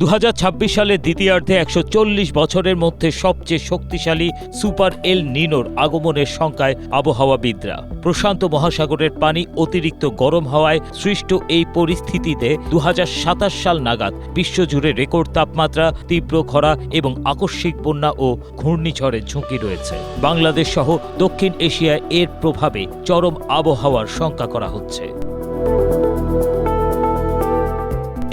2026 সালের দ্বিতীয়ার্ধে 140 বছরের মধ্যে সবচেয়ে শক্তিশালী সুপার এল নিনোর আগমনের শঙ্কায় আবহাওয়াবিদরা। প্রশান্ত মহাসাগরের পানি অতিরিক্ত গরম হওয়ায় সৃষ্ট এই পরিস্থিতিতে 2027 সাল নাগাদ বিশ্বজুড়ে রেকর্ড তাপমাত্রা, তীব্র খরা এবং আকস্মিক বন্যা ও ঘূর্ণিঝড়ের ঝুঁকি রয়েছে। বাংলাদেশ সহ দক্ষিণ এশিয়ায় এর প্রভাবে চরম আবহাওয়ার শঙ্কা করা হচ্ছে।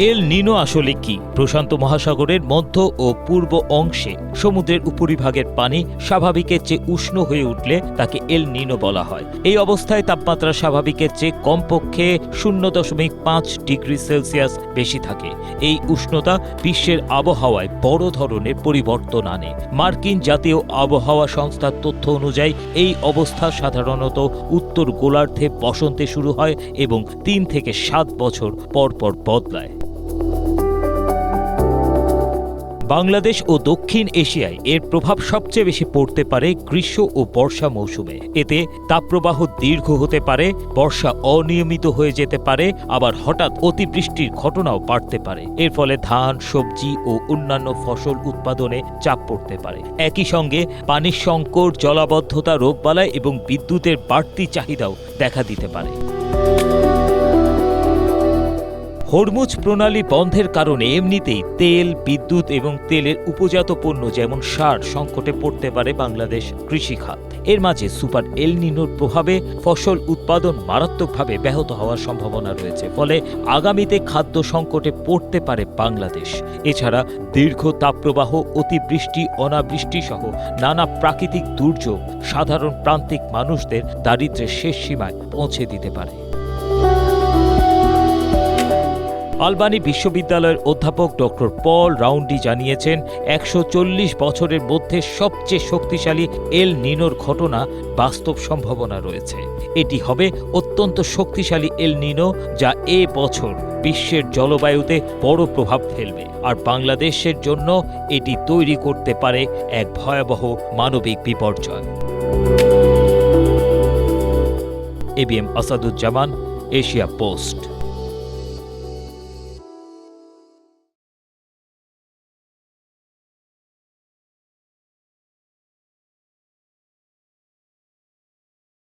এল নিনো আসলে কি? প্রশান্ত মহাসাগরের মধ্য ও পূর্ব অংশে সমুদ্রের উপরিভাগের পানি স্বাভাবিকের চেয়ে উষ্ণ হয়ে উঠলে তাকে এল নিনো বলা হয়। এই অবস্থায় তাপমাত্রা স্বাভাবিকের চেয়ে কমপক্ষে 0.5 ডিগ্রি সেলসিয়াস বেশি থাকে। এই উষ্ণতা বিশ্বের আবহাওয়ায় বড় ধরনের পরিবর্তন আনে। মার্কিন জাতীয় আবহাওয়া সংস্থার তথ্য অনুযায়ী এই অবস্থা সাধারণত উত্তর গোলার্ধে বসন্তে শুরু হয় এবং 3 থেকে 7 বছর পর পর বদলায়। বাংলাদেশ ও দক্ষিণ এশিয়ায় এর প্রভাব সবচেয়ে বেশি পড়তে পারে গ্রীষ্ম ও বর্ষা মৌসুমে। এতে তাপপ্রবাহ দীর্ঘ হতে পারে, বর্ষা অনিয়মিত হয়ে যেতে পারে, আবার হঠাৎ অতিবৃষ্টির ঘটনাও বাড়তে পারে। এর ফলে ধান, সবজি ও অন্যান্য ফসল উৎপাদনে চাপ পড়তে পারে। একই সঙ্গে পানির সংকট, জলাবদ্ধতা, রোগবালাই এবং বিদ্যুতের বাড়তি চাহিদাও দেখা দিতে পারে। হরমুজ প্রণালী বন্ধের কারণে এমনিতেই তেল, বিদ্যুৎ এবং তেলের উপজাত পণ্য যেমন সার সংকটে পড়তে পারে বাংলাদেশ কৃষিখাত। এর মাঝে সুপার এল নিনোর প্রভাবে ফসল উৎপাদন মারাত্মকভাবে ব্যাহত হওয়ার সম্ভাবনা রয়েছে। ফলে আগামীতে খাদ্য সংকটে পড়তে পারে বাংলাদেশ। এছাড়া দীর্ঘ তাপপ্রবাহ, অতিবৃষ্টি, অনাবৃষ্টি সহ নানা প্রাকৃতিক দুর্যোগ সাধারণ প্রান্তিক মানুষদের দারিদ্র্যের শেষ সীমায় পৌঁছে দিতে পারে। আলবানি বিশ্ববিদ্যালয়ের অধ্যাপক ডক্টর পল রাউন্ডি জানিয়েছেন, 140 বছরের মধ্যে সবচেয়ে শক্তিশালী এল নিনোর ঘটনা বাস্তব সম্ভাবনা রয়েছে। এটি হবে অত্যন্ত শক্তিশালী এল নিনো, যা এ বছর বিশ্বের জলবায়ুতে বড় প্রভাব ফেলবে। আর বাংলাদেশের জন্য এটি তৈরি করতে পারে এক ভয়াবহ মানবিক বিপর্যয়। ABM Asaduzzaman, Asia post.